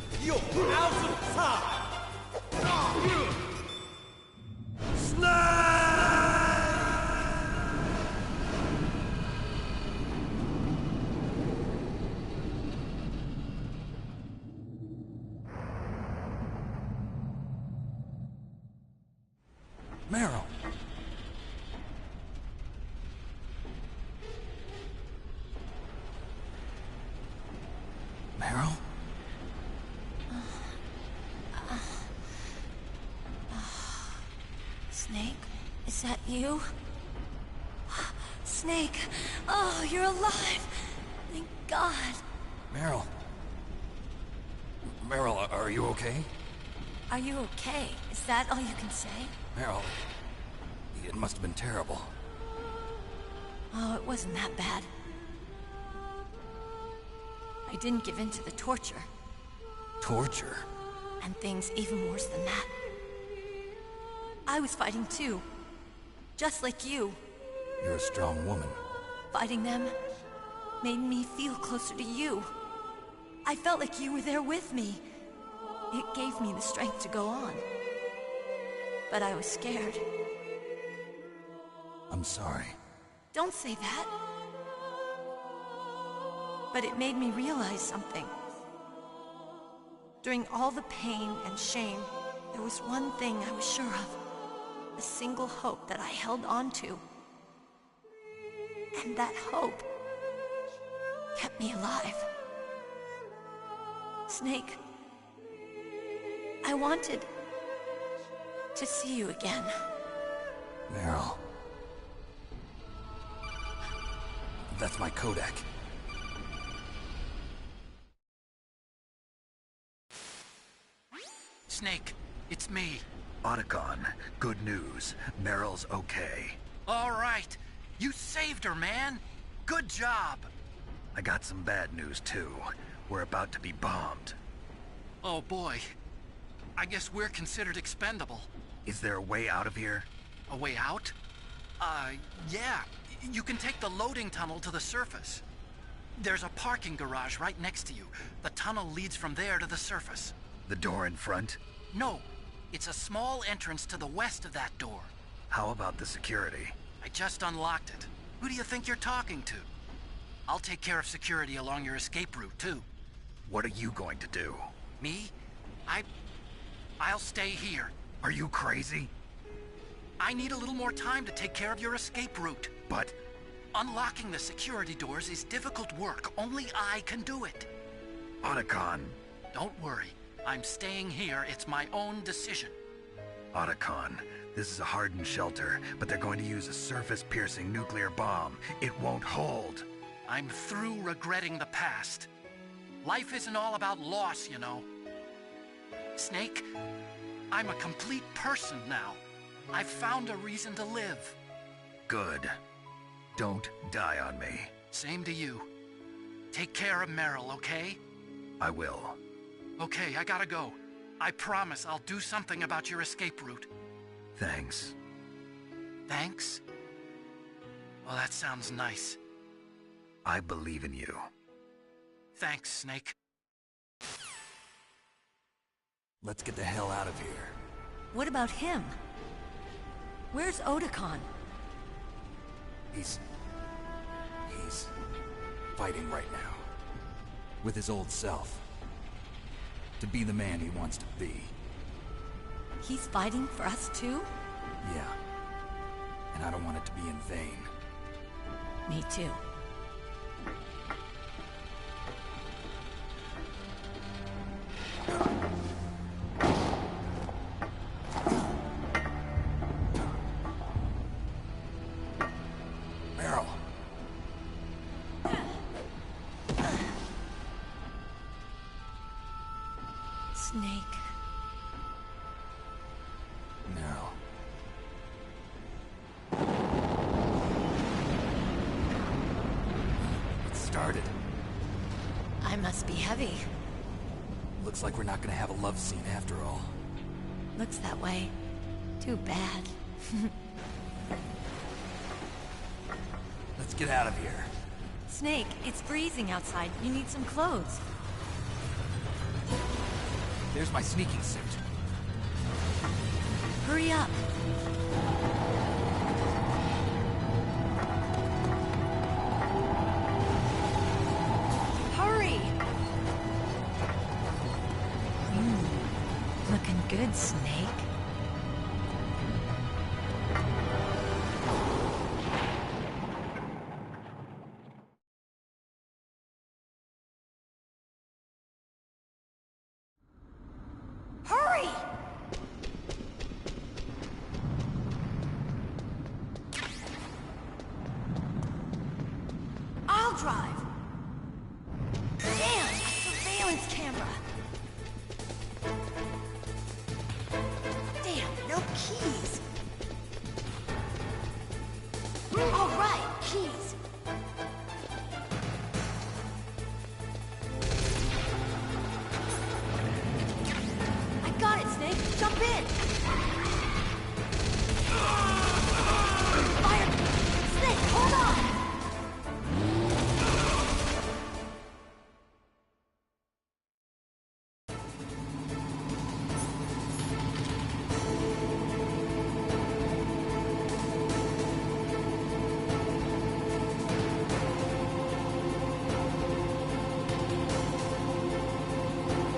You're out of time! Snake!
Meryl! Meryl?
Snake, is that you? Snake, oh, you're alive! Thank God.
Meryl? Meryl, are you okay?
Are you okay? Is that all you can say?
Meryl, it must have been terrible.
Oh, it wasn't that bad. I didn't give in to the torture.
Torture?
And things even worse than that. I was fighting too. Just like you.
You're a strong woman.
Fighting them made me feel closer to you. I felt like you were there with me. It gave me the strength to go on. But I was scared.
I'm sorry.
Don't say that. But it made me realize something. During all the pain and shame, there was one thing I was sure of. A single hope that I held on to. And that hope kept me alive. Snake, I wanted to see you again.
Meryl. That's my codec.
Snake, it's me.
Otacon, good news. Meryl's okay.
All right. You saved her, man. Good job.
I got some bad news, too. We're about to be bombed.
Oh, boy. I guess we're considered expendable.
Is there a way out of here?
A way out? Yeah. You can take the loading tunnel to the surface. There's a parking garage right next to you. The tunnel leads from there to the surface.
The door in front?
No. It's a small entrance to the west of that door.
How about the security?
I just unlocked it. Who do you think you're talking to? I'll take care of security along your escape route, too.
What are you going to do?
Me? I'll stay here.
Are you crazy?
I need a little more time to take care of your escape route.
But...
unlocking the security doors is difficult work. Only I can do it.
Otacon.
Don't worry. I'm staying here. It's my own decision.
Otacon, this is a hardened shelter, but they're going to use a surface-piercing nuclear bomb. It won't hold.
I'm through regretting the past. Life isn't all about loss, you know. Snake, I'm a complete person now. I've found a reason to live.
Good. Don't die on me.
Same to you. Take care of Meryl, okay?
I will.
Okay, I gotta go. I promise I'll do something about your escape route.
Thanks.
Thanks? Well, that sounds nice.
I believe in you.
Thanks, Snake.
Let's get the hell out of here.
What about him? Where's Otacon?
He's fighting right now. With his old self. To be the man he wants to be.
He's fighting for us too?
Yeah. And I don't want it to be in vain.
Me too.
Meryl.
Snake.
Meryl. It started.
I must be heavy.
Looks like we're not gonna have a love scene after all.
Looks that way. Too bad.
Let's get out of here.
Snake, it's freezing outside. You need some clothes.
There's my sneaking suit.
Hurry up. Hurry! Looking good, Snake. Hurry! I'll drive. Damn, a surveillance camera. Damn, no keys. All right, keys. I got it, Snake. Jump in. Fire! Snake, hold on.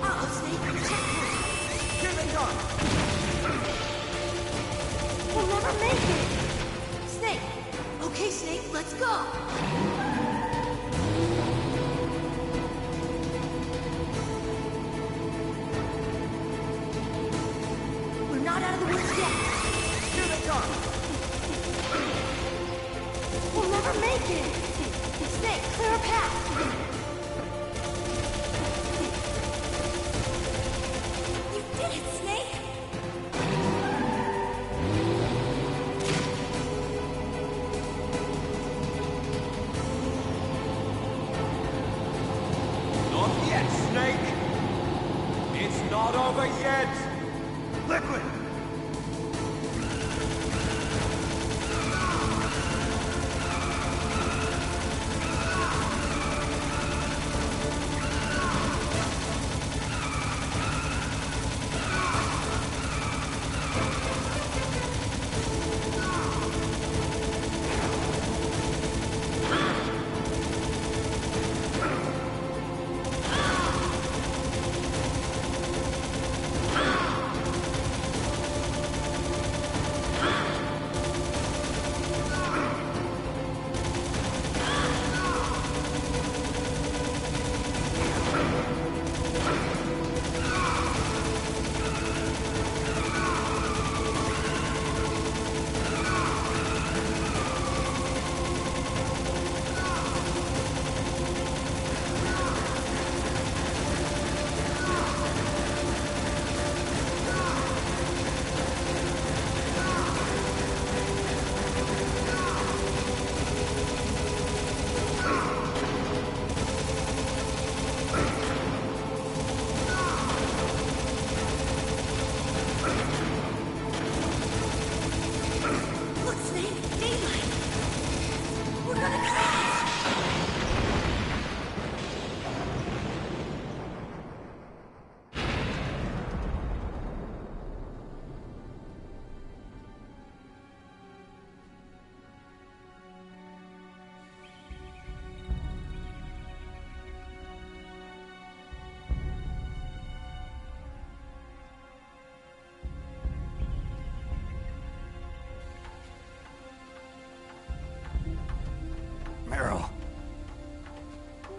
Uh-oh, Snake. Checkpoint.
Here they come!
We'll never make it! Snake! Okay, Snake, let's go! Snake, clear a path! You did it, Snake!
Not yet, Snake! It's not over yet! Liquid!
Look, Snake! Daylight! We're gonna crash!
Meryl.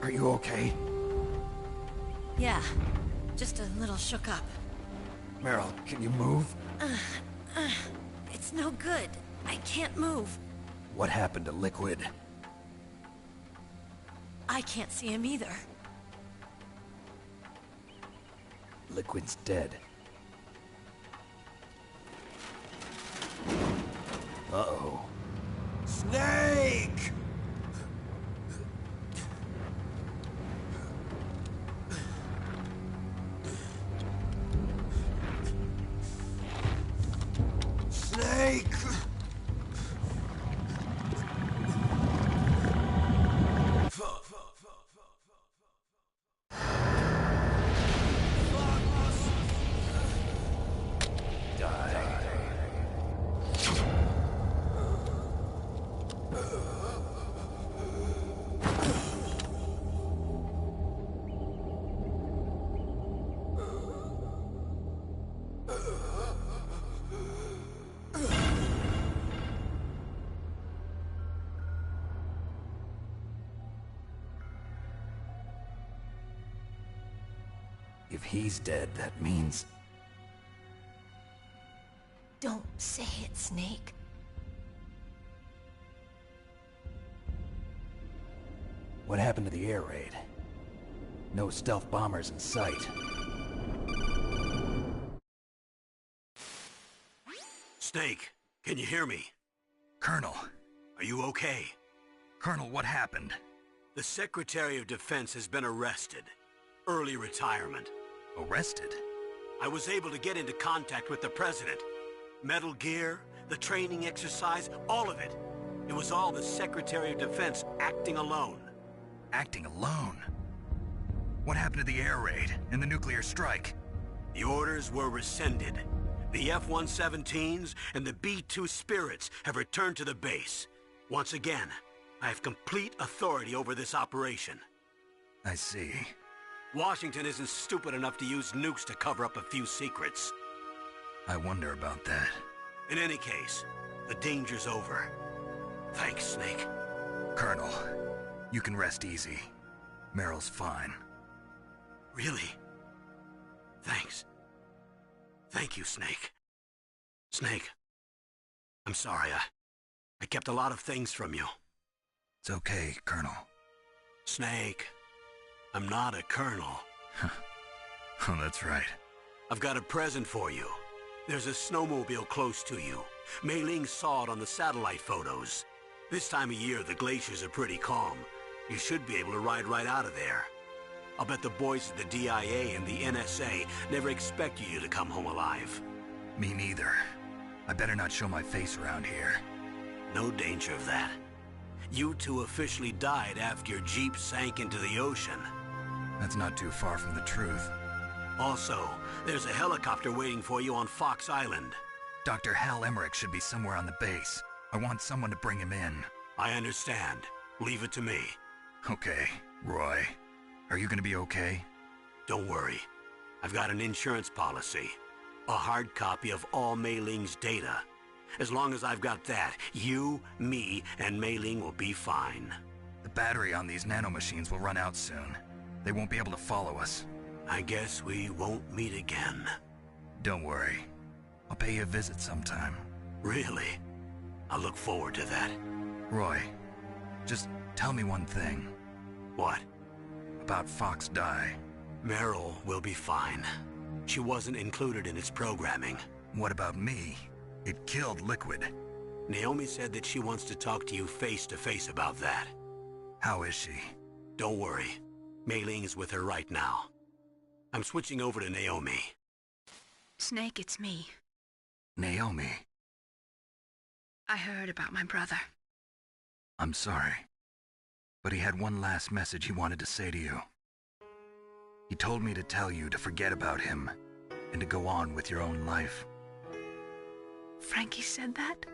Are you okay?
Yeah, just a little shook up.
Meryl, can you move?
It's no good. I can't move.
What happened to Liquid?
I can't see him either.
Liquid's dead. Uh-oh.
Snake! Snake!
If he's dead, that means...
Don't say it, Snake.
What happened to the air raid? No stealth bombers in sight.
Snake, can you hear me?
Colonel.
Are you okay?
Colonel, what happened?
The Secretary of Defense has been arrested. Early retirement.
Arrested?
I was able to get into contact with the President. Metal Gear, the training exercise, all of it. It was all the Secretary of Defense acting alone.
Acting alone? What happened to the air raid and the nuclear strike?
The orders were rescinded. The F-117s and the B-2 Spirits have returned to the base. Once again, I have complete authority over this operation.
I see.
Washington isn't stupid enough to use nukes to cover up a few secrets.
I wonder about that.
In any case, the danger's over. Thanks, Snake.
Colonel, you can rest easy. Meryl's fine.
Really? Thanks. Thank you, Snake. Snake, I'm sorry. I kept a lot of things from you.
It's okay, Colonel.
Snake, I'm not a colonel.
Oh, that's right.
I've got a present for you. There's a snowmobile close to you. Mei Ling saw it on the satellite photos. This time of year, the glaciers are pretty calm. You should be able to ride right out of there. I'll bet the boys at the DIA and the NSA never expected you to come home alive.
Me neither. I better not show my face around here.
No danger of that. You two officially died after your Jeep sank into the ocean.
That's not too far from the truth.
Also, there's a helicopter waiting for you on Fox Island.
Dr. Hal Emmerich should be somewhere on the base. I want someone to bring him in.
I understand. Leave it to me.
Okay, Roy. Are you gonna be okay?
Don't worry. I've got an insurance policy. A hard copy of all Mei Ling's data. As long as I've got that, you, me, and Mei Ling will be fine.
The battery on these nanomachines will run out soon. They won't be able to follow us.
I guess we won't meet again.
Don't worry. I'll pay you a visit sometime.
Really? I look forward to that.
Roy, just tell me one thing.
What?
About Fox Die.
Meryl will be fine. She wasn't included in its programming.
What about me? It killed Liquid.
Naomi said that she wants to talk to you face to face about that.
How is she?
Don't worry. Mei Ling is with her right now. I'm switching over to Naomi.
Snake, it's me.
Naomi.
I heard about my brother.
I'm sorry. But he had one last message he wanted to say to you. He told me to tell you to forget about him and to go on with your own life.
Frankie said that?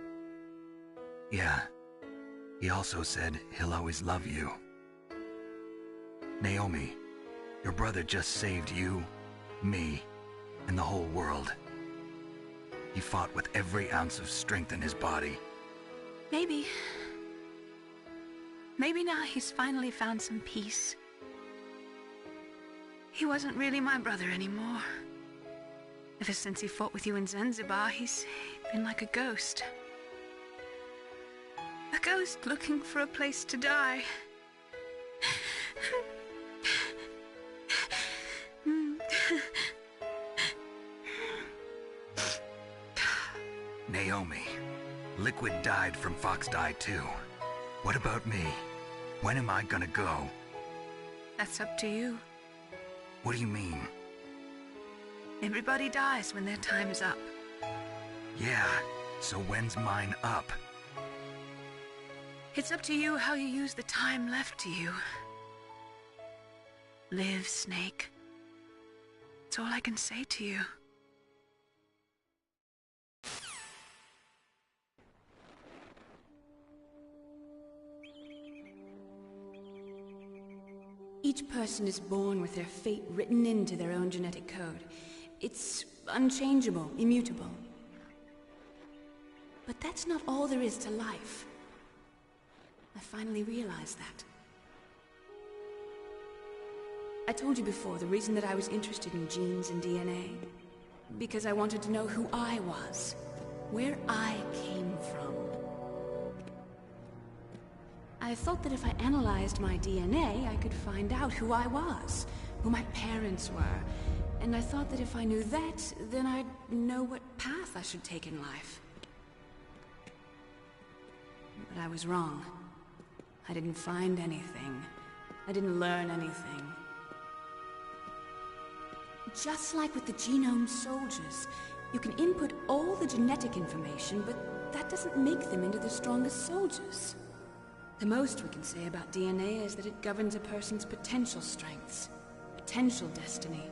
Yeah. He also said he'll always love you. Naomi, your brother just saved you, me, and the whole world. He fought with every ounce of strength in his body.
Maybe now he's finally found some peace. He wasn't really my brother anymore. Ever since he fought with you in Zanzibar, he's been like a ghost. A ghost looking for a place to die.
Naomi, Liquid died from Fox Die too. What about me? When am I gonna go?
That's up to you.
What do you mean?
Everybody dies when their time's up.
Yeah, so when's mine up?
It's up to you how you use the time left to you. Live, Snake. That's all I can say to you.
Each person is born with their fate written into their own genetic code. It's unchangeable, immutable. But that's not all there is to life. I finally realized that. I told you before the reason that I was interested in genes and DNA. Because I wanted to know who I was, where I came from. I thought that if I analyzed my DNA, I could find out who I was, who my parents were, and I thought that if I knew that, then I'd know what path I should take in life. But I was wrong. I didn't find anything. I didn't learn anything. Just like with the genome soldiers, you can input all the genetic information, but that doesn't make them into the strongest soldiers. The most we can say about DNA is that it governs a person's potential strengths, potential destiny.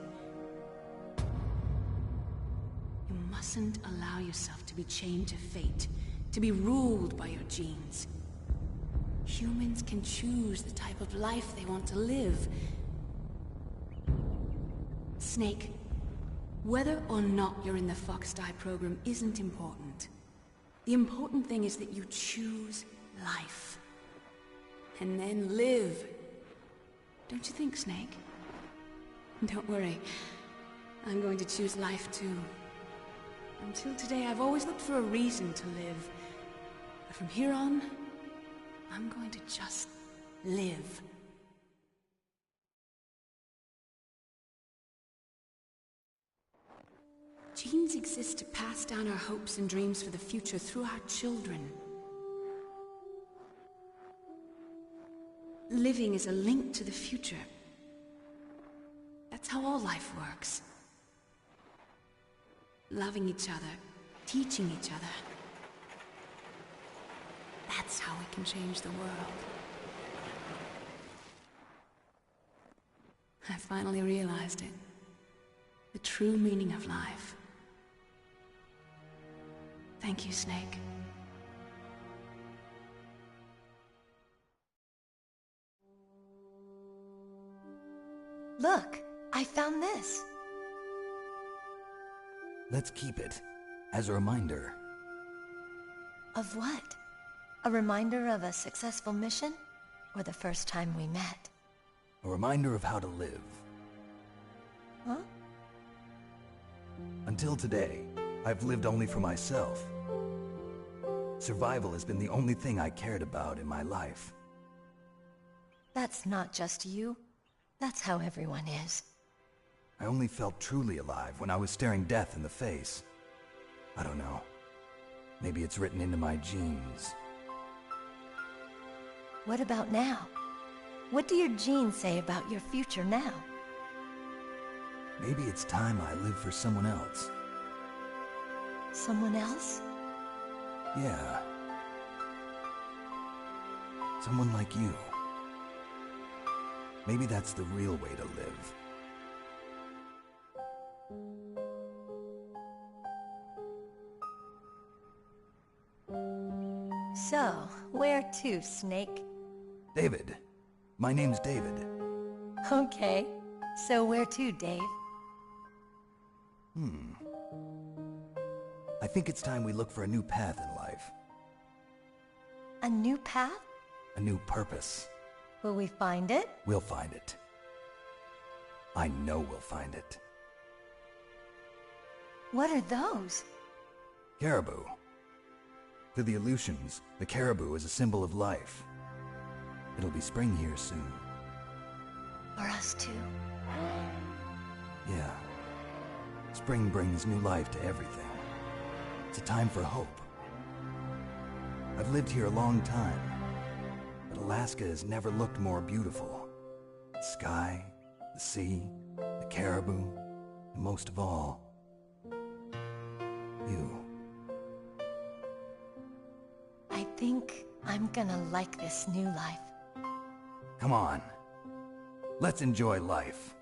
You mustn't allow yourself to be chained to fate, to be ruled by your genes. Humans can choose the type of life they want to live. Snake, whether or not you're in the Fox Die program isn't important. The important thing is that you choose life. And then live. Don't you think, Snake? Don't worry. I'm going to choose life too. Until today, I've always looked for a reason to live. But from here on, I'm going to just live. Genes exist to pass down our hopes and dreams for the future through our children. Living is a link to the future. That's how all life works. Loving each other, teaching each other. That's how we can change the world. I finally realized it. The true meaning of life. Thank you, Snake.
Look, I found this.
Let's keep it as a reminder.
Of what? A reminder of a successful mission? Or the first time we met?
A reminder of how to live.
Huh?
Until today, I've lived only for myself. Survival has been the only thing I cared about in my life.
That's not just you. That's how everyone is.
I only felt truly alive when I was staring death in the face. I don't know. Maybe it's written into my genes.
What about now? What do your genes say about your future now?
Maybe it's time I live for someone else.
Someone else?
Yeah. Someone like you. Maybe that's the real way to live.
So, where to, Snake?
David. My name's David.
Okay. So where to, Dave?
I think it's time we look for a new path in life.
A new path?
A new purpose.
Will we find it?
We'll find it. I know we'll find it.
What are those?
Caribou. To the Aleutians, the caribou is a symbol of life. It'll be spring here soon.
For us too.
Yeah. Spring brings new life to everything. It's a time for hope. I've lived here a long time, but Alaska has never looked more beautiful. The sky, the sea, the caribou, and most of all, you.
I think I'm gonna like this new life.
Come on. Let's enjoy life.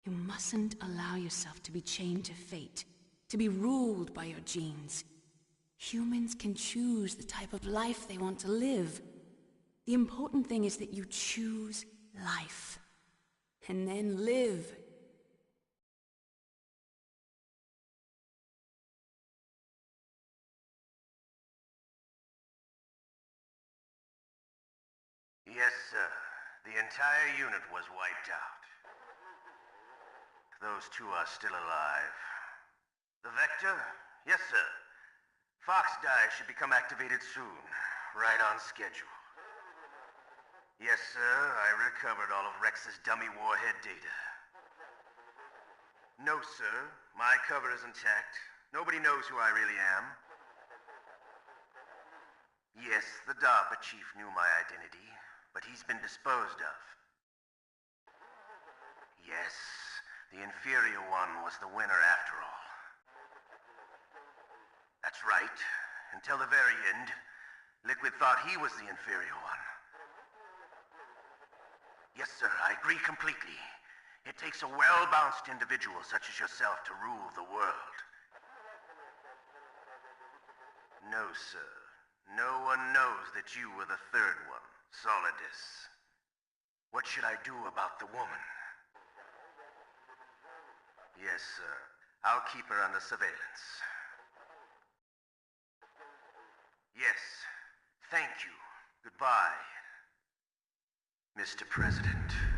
You mustn't allow yourself to be chained to fate, to be ruled by your genes. Humans can choose the type of life they want to live. The important thing is that you choose life. And then live.
Yes, sir. The entire unit was wiped out. Those two are still alive. The Vector? Yes, sir. Fox die should become activated soon. Right on schedule. Yes, sir. I recovered all of Rex's dummy warhead data. No, sir. My cover is intact. Nobody knows who I really am. Yes, the DARPA chief knew my identity, but he's been disposed of. Yes, the inferior one was the winner after all. That's right. Until the very end, Liquid thought he was the inferior one. Yes, sir, I agree completely. It takes a well-balanced individual such as yourself to rule the world. No, sir. No one knows that you were the third one, Solidus. What should I do about the woman? Yes, sir. I'll keep her under surveillance. Yes. Thank you. Goodbye, Mr. President.